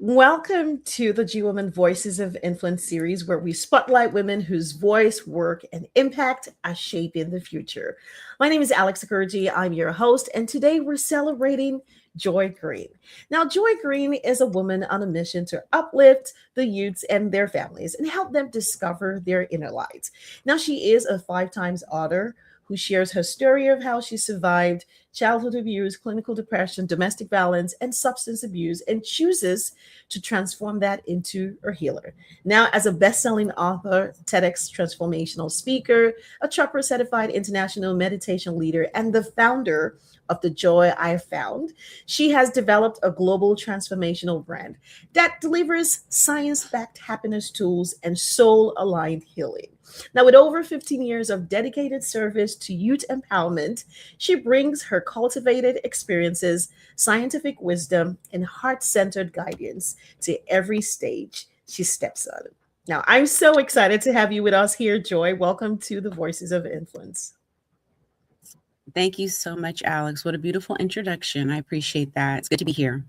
Welcome to the G Women Voices of Influence series, where we spotlight women whose voice, work, and impact are shaping the future. My name is Alex Okoroji. I'm your host, and today we're celebrating Joy Green. Now, Joy Green is a woman on a mission to uplift the youths and their families and help them discover their inner lights. Now, she is a 5 times author who shares her story of how she survived childhood abuse, clinical depression, domestic violence, and substance abuse, and chooses to transform that into a healer. Now, as a best-selling author, TEDx Transformational Speaker, a Chopra-Certified international meditation leader, and the founder of The Joy I Found, she has developed a global transformational brand that delivers science-backed happiness tools and soul-aligned healing. Now, with over 15 years of dedicated service to youth empowerment, she brings her cultivated experiences, scientific wisdom, and heart centered guidance to every stage she steps on. Now, I'm so excited to have you with us here, Joy. Welcome to the Voices of Influence. Thank you so much, Alex. What a beautiful introduction. I appreciate that. It's good to be here.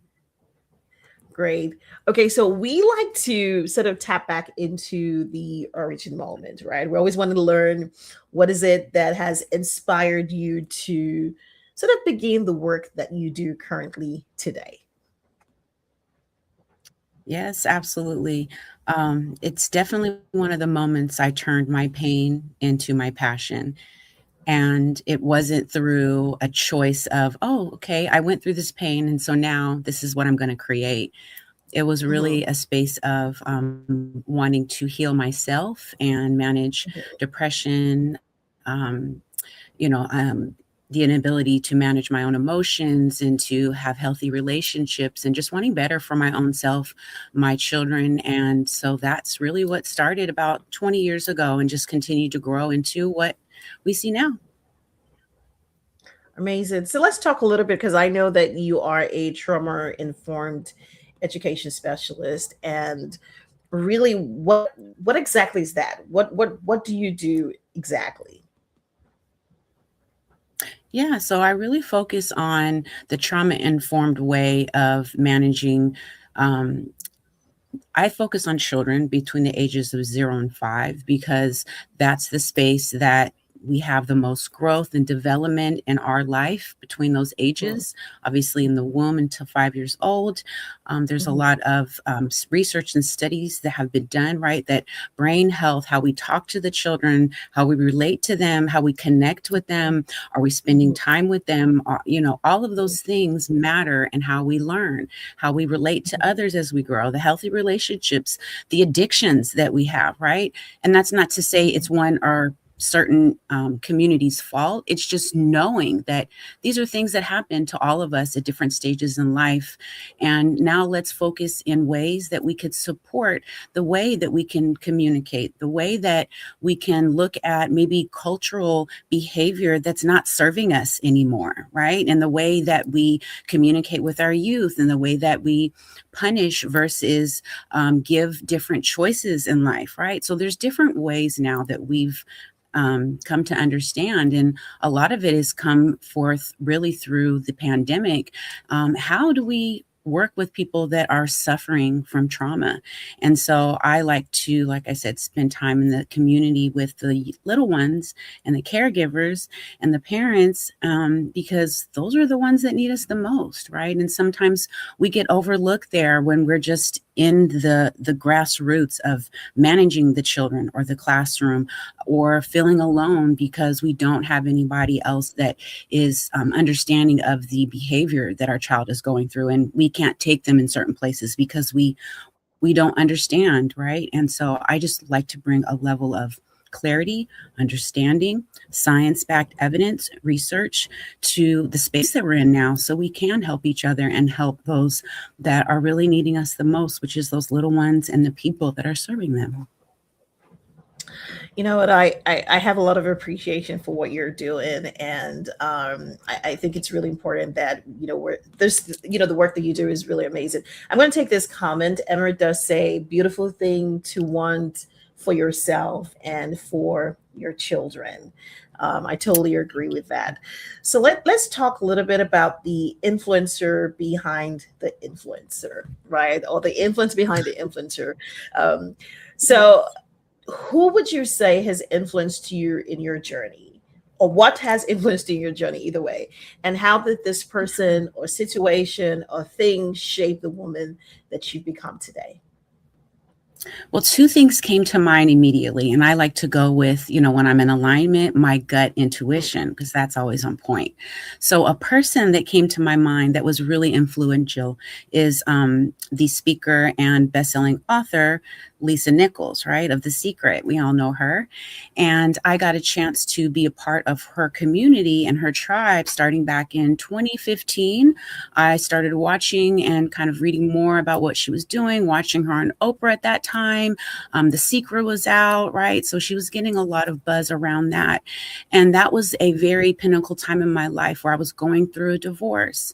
Great. Okay, so we like to sort of tap back into the origin moment, right? We always want to learn what is it that has inspired you to sort of begin the work that you do currently today. Yes, absolutely. It's definitely one of the moments I turned my pain into my passion. And it wasn't through a choice of, oh, okay, I went through this pain. And so now this is what I'm going to create. It was really a space of wanting to heal myself and manage depression, you know, the inability to manage my own emotions and to have healthy relationships and just wanting better for my own self, my children. And so that's really what started about 20 years ago and just continued to grow into what we see now. Amazing. So let's talk a little bit, because I know that you are a trauma informed education specialist, and really what exactly is that? What do you do exactly? Yeah, so I really focus on the trauma-informed way of managing. Um, I focus on children between the ages of 0 and 5 because that's the space that we have the most growth and development in our life between those Mhm, ages. Obviously, in the womb until 5 years old, there's a mhm, lot of research and studies that have been done, right? That brain health, how we talk to the children, how we relate to them, how we connect with them, are we spending mhm, time with them? All of those things matter and how we learn, how we relate to mhm. others as we grow, the healthy relationships, the addictions that we have, right? And that's not to say it's one or certain communities' fault. It's just knowing that these are things that happen to all of us at different stages in life. And now let's focus in ways that we could support the way that we can communicate, the way that we can look at maybe cultural behavior that's not serving us anymore, right? And the way that we communicate with our youth and the way that we punish versus give different choices in life, right? So there's different ways now that we've come to understand. And a lot of it has come forth really through the pandemic. How do we work with people that are suffering from trauma? And so I like to, like I said, spend time in the community with the little ones and the caregivers and the parents, because those are the ones that need us the most, right? And sometimes we get overlooked there when we're just in the grassroots of managing the children or the classroom, or feeling alone because we don't have anybody else that is understanding of the behavior that our child is going through, and we can't take them in certain places because we don't understand, right? And so I just like to bring a level of clarity, understanding, science-backed evidence, research to the space that we're in now so we can help each other and help those that are really needing us the most, which is those little ones and the people that are serving them. You know what? I have a lot of appreciation for what you're doing, and I think it's really important that the work that you do is really amazing. I'm going to take this comment. Emma does say, "Beautiful thing to want for yourself and for your children. I totally agree with that. So let's talk a little bit about the influencer behind the influencer, right? Or the influence behind the influencer. Um, so Yes. who would you say has influenced you in your journey? Or what has influenced you in your journey, either way? And how did this person or situation or thing shape the woman that you've become today? Well, two things came to mind immediately, and I like to go with, when I'm in alignment, my gut intuition, because that's always on point. So, a person that came to my mind that was really influential is the speaker and best-selling author Lisa Nichols, right, of The Secret. We all know her, and I got a chance to be a part of her community and her tribe starting back in 2015. I started watching and kind of reading more about what she was doing, watching her on Oprah at that time. The Secret was out, right? So she was getting a lot of buzz around that. And that was a very pinnacle time in my life where I was going through a divorce,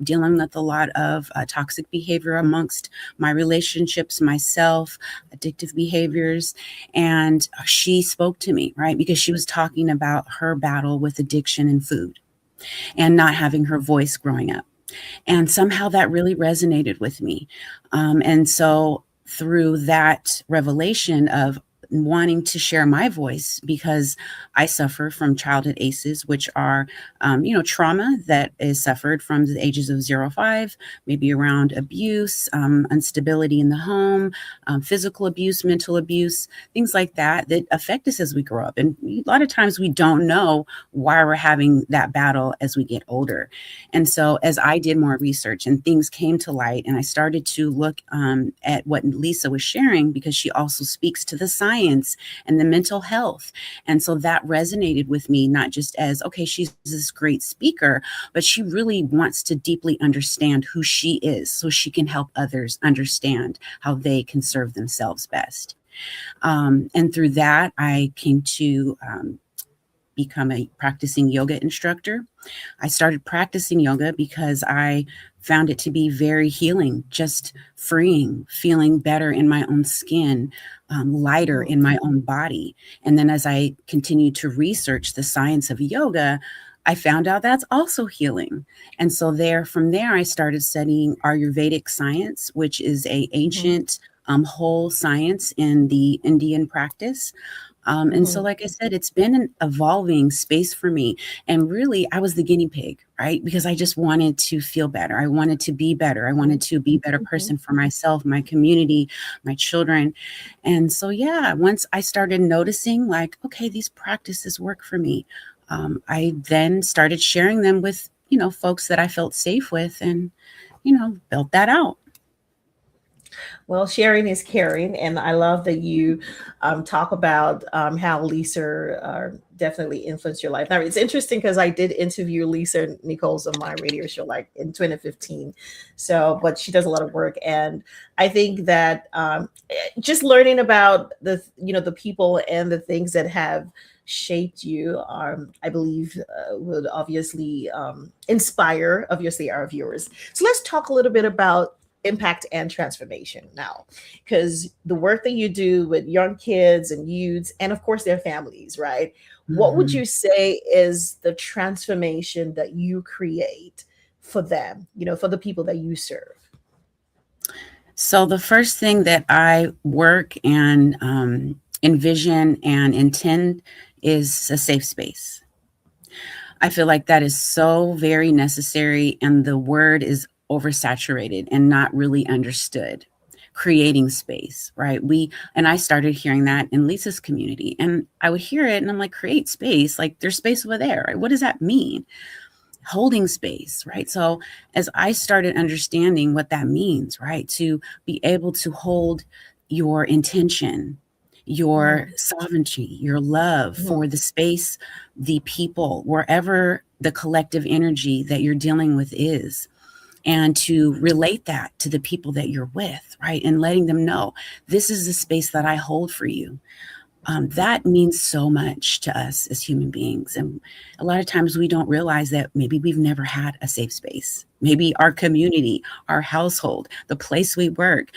dealing with a lot of toxic behavior amongst my relationships, myself, addictive behaviors. And she spoke to me, right? Because she was talking about her battle with addiction and food and not having her voice growing up. And somehow that really resonated with me. And so through that revelation of wanting to share my voice, because I suffer from childhood ACEs, which are, trauma that is suffered from the ages of 0 to 5, maybe around abuse, instability in the home, physical abuse, mental abuse, things like that, that affect us as we grow up. And a lot of times we don't know why we're having that battle as we get older. And so as I did more research and things came to light, and I started to look at what Lisa was sharing, because she also speaks to the science and the mental health. And so that resonated with me, not just as, okay, she's this great speaker, but she really wants to deeply understand who she is so she can help others understand how they can serve themselves best. And through that, I came to become a practicing yoga instructor. I started practicing yoga because I found it to be very healing, just freeing, feeling better in my own skin, lighter in my own body. And then as I continued to research the science of yoga, I found out that's also healing. And so from there, I started studying Ayurvedic science, which is a ancient whole science in the Indian practice. And so, like I said, it's been an evolving space for me. And really, I was the guinea pig, right? Because I just wanted to feel better. I wanted to be better. I wanted to be a better person for myself, my community, my children. And so, yeah, once I started noticing, like, okay, these practices work for me, I then started sharing them with, folks that I felt safe with, and, built that out. Well, sharing is caring, and I love that you talk about how Lisa definitely influenced your life. Now, it's interesting because I did interview Lisa Nichols on my radio show like in 2015. So, but she does a lot of work, and I think that just learning about the people and the things that have shaped you, I believe, would obviously inspire, obviously, our viewers. So let's talk a little bit about impact and transformation now, because the work that you do with young kids and youths and of course their families, right? What would Mhm. you say is the transformation that you create for them, for the people that you serve? So the first thing that I work and envision and intend is a safe space. I feel like that is so very necessary, and the word is oversaturated and not really understood. Creating space, right? And I started hearing that in Lisa's community, and I would hear it and I'm like, create space, like there's space over there, right? What does that mean? Holding space, right? So as I started understanding what that means, right? To be able to hold your intention, your Mhm, sovereignty, your love mhm, for the space, the people, wherever the collective energy that you're dealing with is, and to relate that to the people that you're with, right? And letting them know this is the space that I hold for you. That means so much to us as human beings. And a lot of times we don't realize that maybe we've never had a safe space. Maybe our community, our household, the place we work,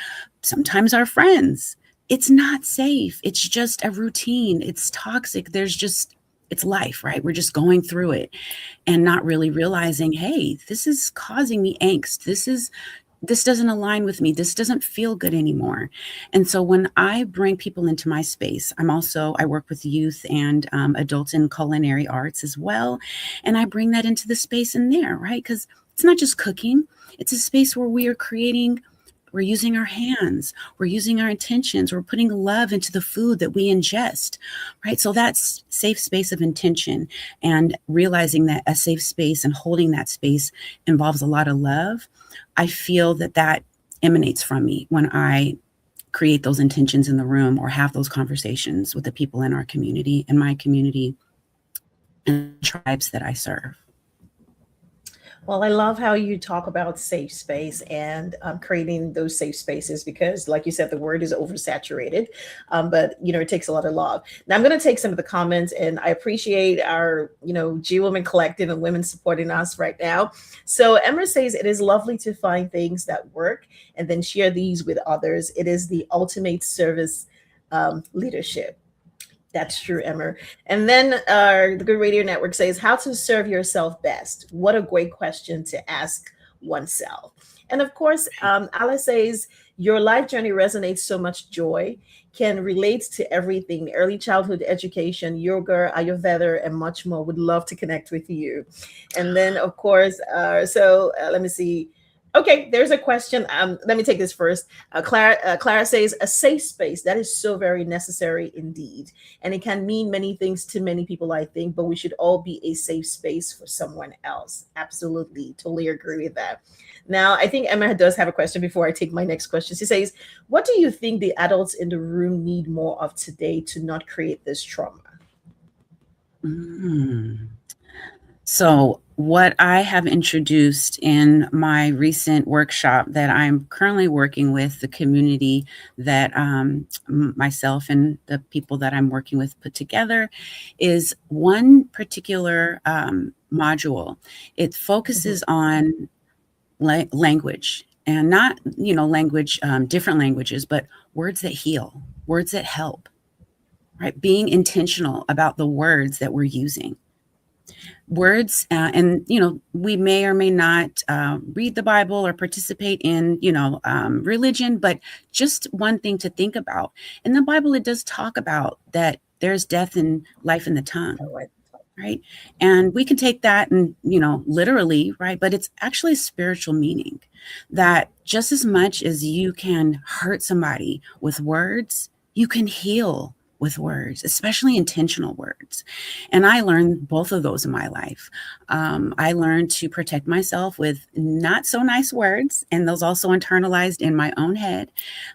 sometimes our friends. it's not safe. It's just a routine. It's toxic. It's life, right? We're just going through it and not really realizing, hey, this is causing me angst. This doesn't align with me. This doesn't feel good anymore. And so when I bring people into my space, I work with youth and adults in culinary arts as well. And I bring that into the space in there, right? Because it's not just cooking, it's a space where we are creating. We're using our hands, we're using our intentions, we're putting love into the food that we ingest, right? So that's safe space of intention, and realizing that a safe space and holding that space involves a lot of love. I feel that that emanates from me when I create those intentions in the room or have those conversations with the people in our community, in my community, and tribes that I serve. Well, I love how you talk about safe space and creating those safe spaces because, like you said, the word is oversaturated, but it takes a lot of love. Now, I'm going to take some of the comments, and I appreciate our G Women Collective and women supporting us right now. So, Emma says it is lovely to find things that work and then share these with others. It is the ultimate service leadership. That's true, Emmer. And then the Good Radio Network says, how to serve yourself best. What a great question to ask oneself. And of course, Alice says, your life journey resonates so much joy, can relate to everything, early childhood education, yoga, Ayurveda, and much more. Would love to connect with you. And then, of course, let me see. Okay, there's a question. Let me take this first. Clara says, a safe space. That is so very necessary indeed. And it can mean many things to many people, I think, but we should all be a safe space for someone else. Absolutely. Totally agree with that. Now, I think Emma does have a question before I take my next question. She says, what do you think the adults in the room need more of today to not create this trauma? Mm. So, what I have introduced in my recent workshop that I'm currently working with the community that myself and the people that I'm working with put together is one particular module. It focuses on language, and not, language, different languages, but words that heal, words that help, right? Being intentional about the words that we're using, words, and we may or may not read the Bible or participate in religion, but just one thing to think about, in the Bible it does talk about that there's death and life in the tongue, right? And we can take that and literally, right, but it's actually a spiritual meaning, that just as much as you can hurt somebody with words, you can heal with words, especially intentional words. And I learned both of those in my life. I learned to protect myself with not so nice words, and those also internalized in my own head,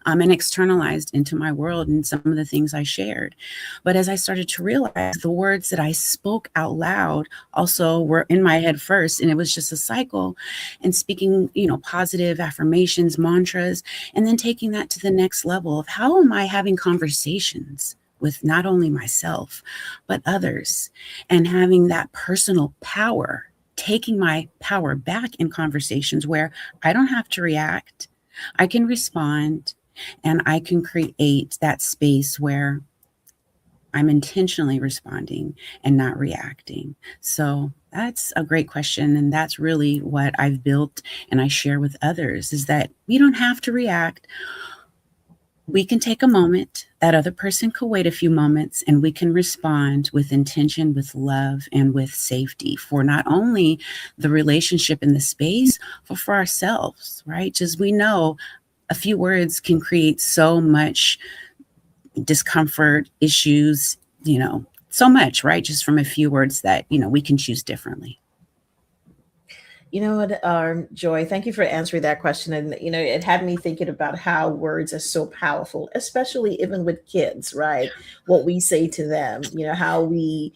and externalized into my world and some of the things I shared. But as I started to realize, the words that I spoke out loud also were in my head first, and it was just a cycle, and speaking, positive affirmations, mantras, and then taking that to the next level of how am I having conversations with not only myself, but others, and having that personal power, taking my power back in conversations where I don't have to react, I can respond, and I can create that space where I'm intentionally responding and not reacting. So that's a great question. And that's really what I've built and I share with others, is that we don't have to react. We can take a moment, that other person could wait a few moments, and we can respond with intention, with love, and with safety for not only the relationship in the space, but for ourselves, right? Just we know a few words can create so much discomfort, issues, so much, right? Just from a few words that, we can choose differently. You know what, Joy, thank you for answering that question. And, it had me thinking about how words are so powerful, especially even with kids, right? What we say to them, how we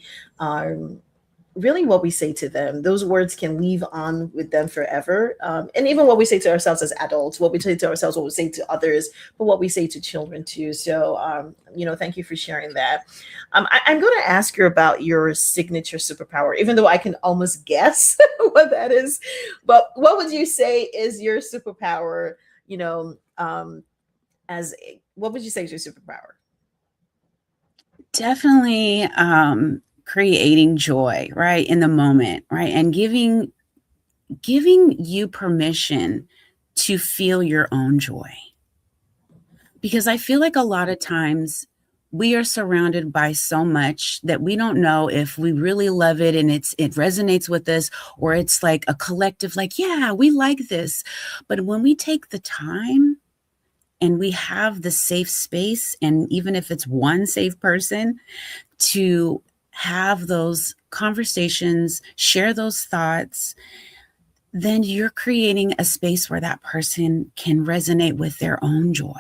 really what we say to them, those words can leave on with them forever. And even what we say to ourselves as adults, what we say to ourselves, what we say to others, but what we say to children too. So, thank you for sharing that. I'm going to ask you about your signature superpower, even though I can almost guess what that is. But what would you say is your superpower, as what would you say is your superpower? Definitely creating joy, right, in the moment, right, and giving you permission to feel your own joy. Because I feel like a lot of times we are surrounded by so much that we don't know if we really love it and it resonates with us, or it's like a collective, like, yeah, we like this. But when we take the time and we have the safe space, and even if it's one safe person, to have those conversations, share those thoughts, then you're creating a space where that person can resonate with their own joy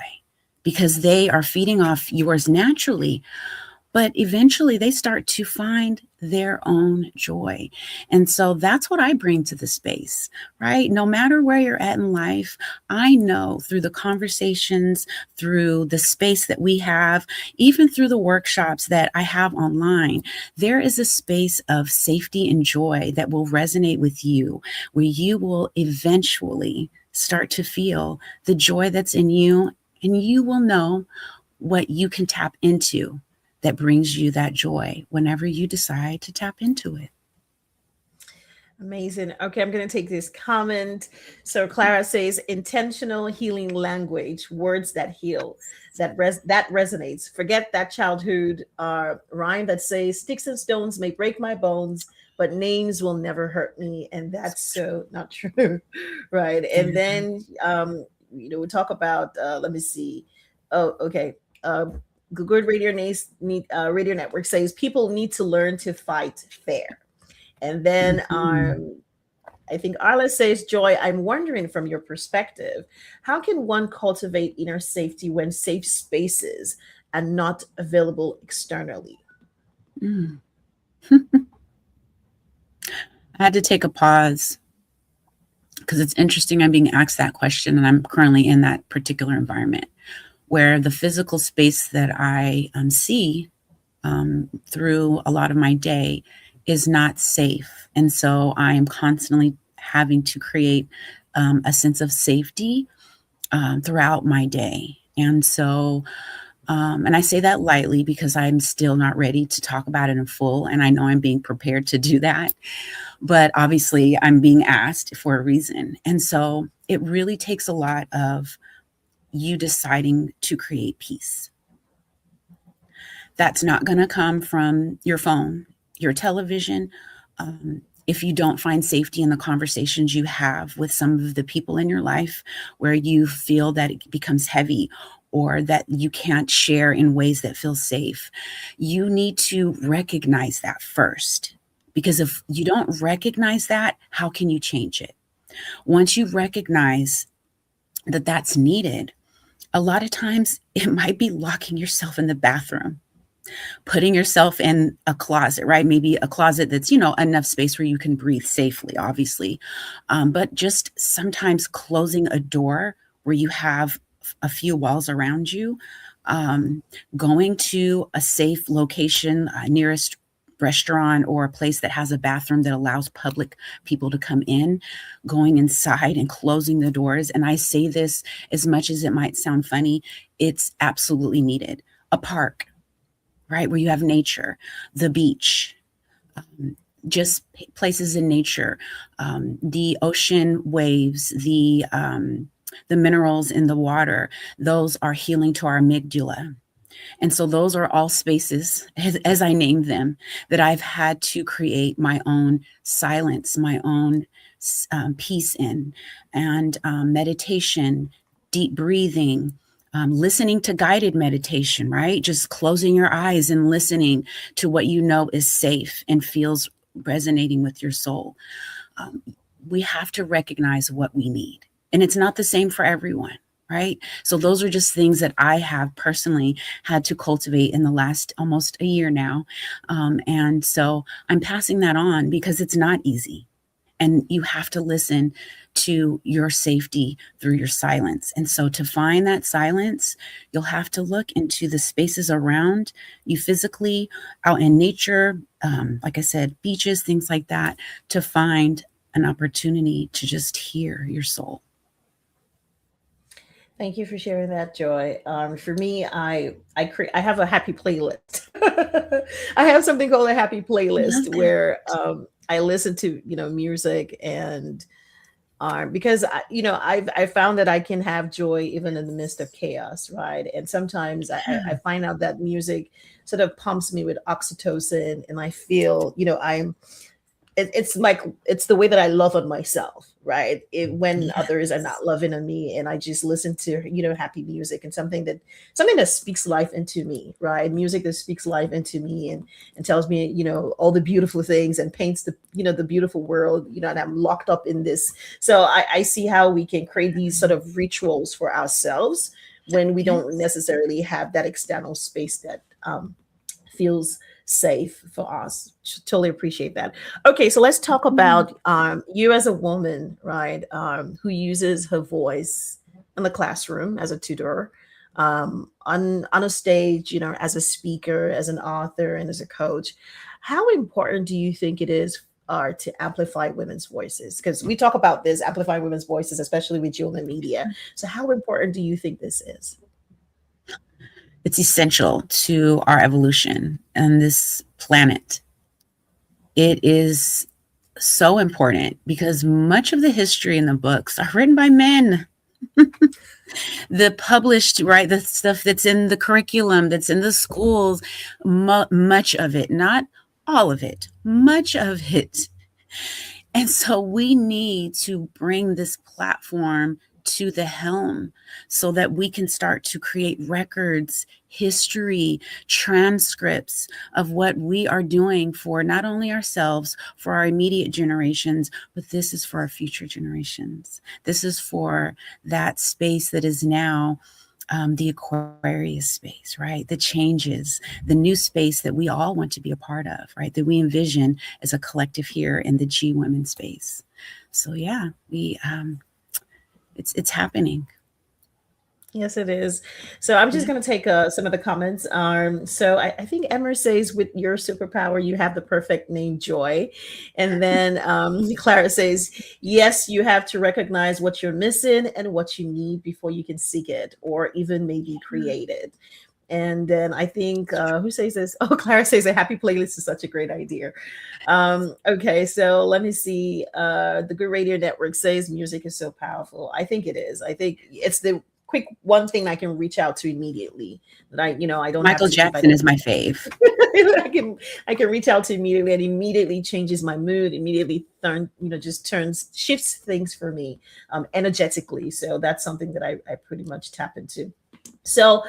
because they are feeding off yours naturally. But eventually they start to find their own joy. And so that's what I bring to the space, right? No matter where you're at in life, I know through the conversations, through the space that we have, even through the workshops that I have online, there is a space of safety and joy that will resonate with you, where you will eventually start to feel the joy that's in you, and you will know what you can tap into that brings you that joy whenever you decide to tap into it. Amazing. Okay, I'm going to take this comment. So Clara says, intentional healing language, words that heal, that resonates. Forget that childhood rhyme that says, "Sticks and stones may break my bones, but names will never hurt me," and that's so not true, right? And then we talk about. Let me see. Oh, okay. Good Radio Network says people need to learn to fight fair. And then Mhm. I think Arla says, Joy, I'm wondering from your perspective, how can one cultivate inner safety when safe spaces are not available externally? Mm. I had to take a pause because it's interesting. I'm being asked that question, and I'm currently in that particular environment where the physical space that I see through a lot of my day is not safe. And so I am constantly having to create a sense of safety throughout my day. And so, and I say that lightly because I'm still not ready to talk about it in full. And I know I'm being prepared to do that. But obviously, I'm being asked for a reason. And so it really takes a lot of you deciding to create peace. That's not going to come from your phone, your television. If you don't find safety in the conversations you have with some of the people in your life where you feel that it becomes heavy or that you can't share in ways that feel safe, you need to recognize that first. Because if you don't recognize that, how can you change it? Once you recognize that that's needed, a lot of times it might be locking yourself in the bathroom, putting yourself in a closet, right? Maybe a closet that's, enough space where you can breathe safely, obviously. But just sometimes closing a door where you have a few walls around you, um, going to a safe location, nearest restaurant or a place that has a bathroom that allows public people to come in, going inside and closing the doors. And I say this, as much as it might sound funny, it's absolutely needed. A park, right? Where you have nature, the beach, um, just places in nature, the ocean waves, the minerals in the water, those are healing to our amygdala. And so those are all spaces, as I named them, that I've had to create my own silence, my own peace in, and meditation, deep breathing, listening to guided meditation, right? Just closing your eyes and listening to what you know is safe and feels resonating with your soul. Um, we have to recognize what we need. And it's not the same for everyone, right? So those are just things that I have personally had to cultivate in the last almost a year now. And so I'm passing that on because it's not easy. And you have to listen to your safety through your silence. And so to find that silence, you'll have to look into the spaces around you physically, out in nature, like I said, beaches, things like that, to find an opportunity to just hear your soul. Thank you for sharing that, Joy. For me, I have a happy playlist. I have something called a happy Love playlist that. where I listen to music, and because I found that I can have joy even in the midst of chaos, right? And sometimes I Yeah. find out that music sort of pumps me with oxytocin, and I feel it's like it's the way that I love on myself, right? When others are Yes. not loving on me, and I just listen to happy music and something that speaks life into me, right? Music that speaks life into me, and tells me all the beautiful things, and paints the beautiful world, and I'm locked up in this. So I see how we can create these sort of rituals for ourselves when we don't Yes. necessarily have that external space that feels safe for us. Totally appreciate that. Okay, so let's talk Mhm. about you as a woman, right? Who uses her voice in the classroom as a tutor, on a stage, as a speaker, as an author, and as a coach. How important do you think it is to amplify women's voices? Because we talk about this, amplifying women's voices, especially with human media. So, how important do you think this is? It's essential to our evolution on this planet. It is so important because much of the history in the books are written by men. The published, right, the stuff that's in the curriculum, that's in the schools, much of it, not all of it, much of it. And so we need to bring this platform to the helm so that we can start to create records, history, transcripts of what we are doing for not only ourselves, for our immediate generations, but this is for our future generations. This is for that space that is now the Aquarius space, right? The changes, the new space that we all want to be a part of, right? That we envision as a collective here in the G women space. So yeah, we it's happening. Yes, it is. So I'm just Yeah. going to take some of the comments. So I think Emmer says, with your superpower, you have the perfect name, Joy. And then Clara says, yes, you have to recognize what you're missing and what you need before you can seek it, or even maybe create it. And then I think, who says this? Oh, Clara says a happy playlist is such a great idea. Okay, so let me see. The Good Radio Network says music is so powerful. I think it is. I think it's the quick one thing I can reach out to immediately, that I don't have Michael to keep. I Jackson don't. is my fave. I can reach out to immediately, and immediately changes my mood. Immediately just turns shifts things for me, energetically. So that's something that I pretty much tap into. So,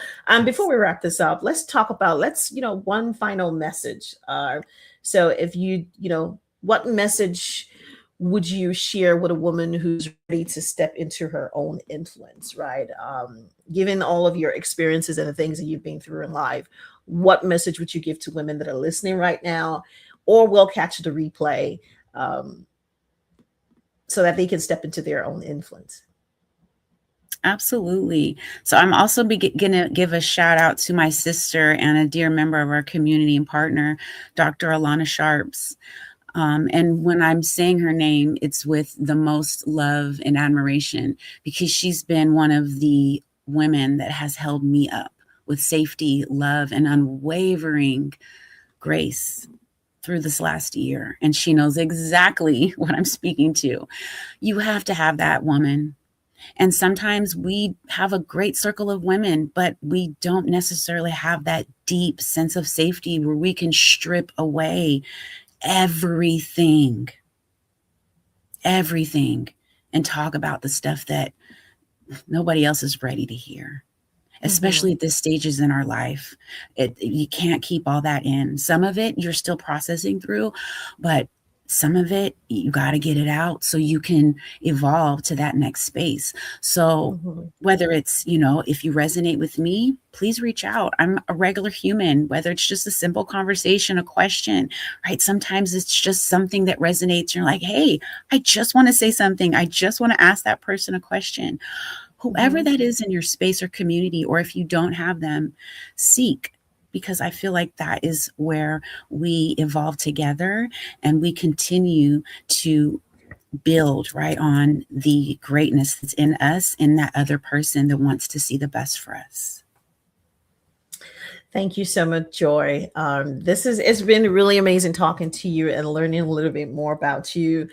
before Yes. we wrap this up, let's talk about, one final message. So, if what message would you share with a woman who's ready to step into her own influence, right? Given all of your experiences and the things that you've been through in life, what message would you give to women that are listening right now, or will catch the replay, um, so that they can step into their own influence? Absolutely. So I'm also going to give a shout out to my sister and a dear member of our community and partner, Dr. Alana Sharps. And when I'm saying her name, it's with the most love and admiration because she's been one of the women that has held me up with safety, love, and unwavering grace through this last year. And she knows exactly what I'm speaking to. You have to have that woman. And sometimes we have a great circle of women, but we don't necessarily have that deep sense of safety where we can strip away everything, everything, and talk about the stuff that nobody else is ready to hear, especially Hmm. at this stages in our life. You can't keep all that in. Some of it you're still processing through, but some of it you got to get it out so you can evolve to that next space. So Hmm. whether it's, if you resonate with me, please reach out. I'm a regular human, whether it's just a simple conversation, a question, right? Sometimes it's just something that resonates. You're like, hey, I just want to say something. I just want to ask that person a question. Whoever Hmm. that is in your space or community, or if you don't have them, seek, because I feel like that is where we evolve together and we continue to build right on the greatness that's in us, in that other person that wants to see the best for us. Thank you so much, Joy. It's been really amazing talking to you and learning a little bit more about you.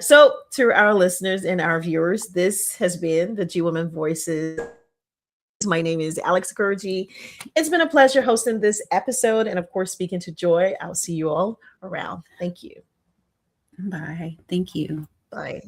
So, to our listeners and our viewers, this has been the G Women Voices. My name is Alex Okoroji. It's been a pleasure hosting this episode and, of course, speaking to Joy. I'll see you all around. Thank you. Bye. Thank you. Bye.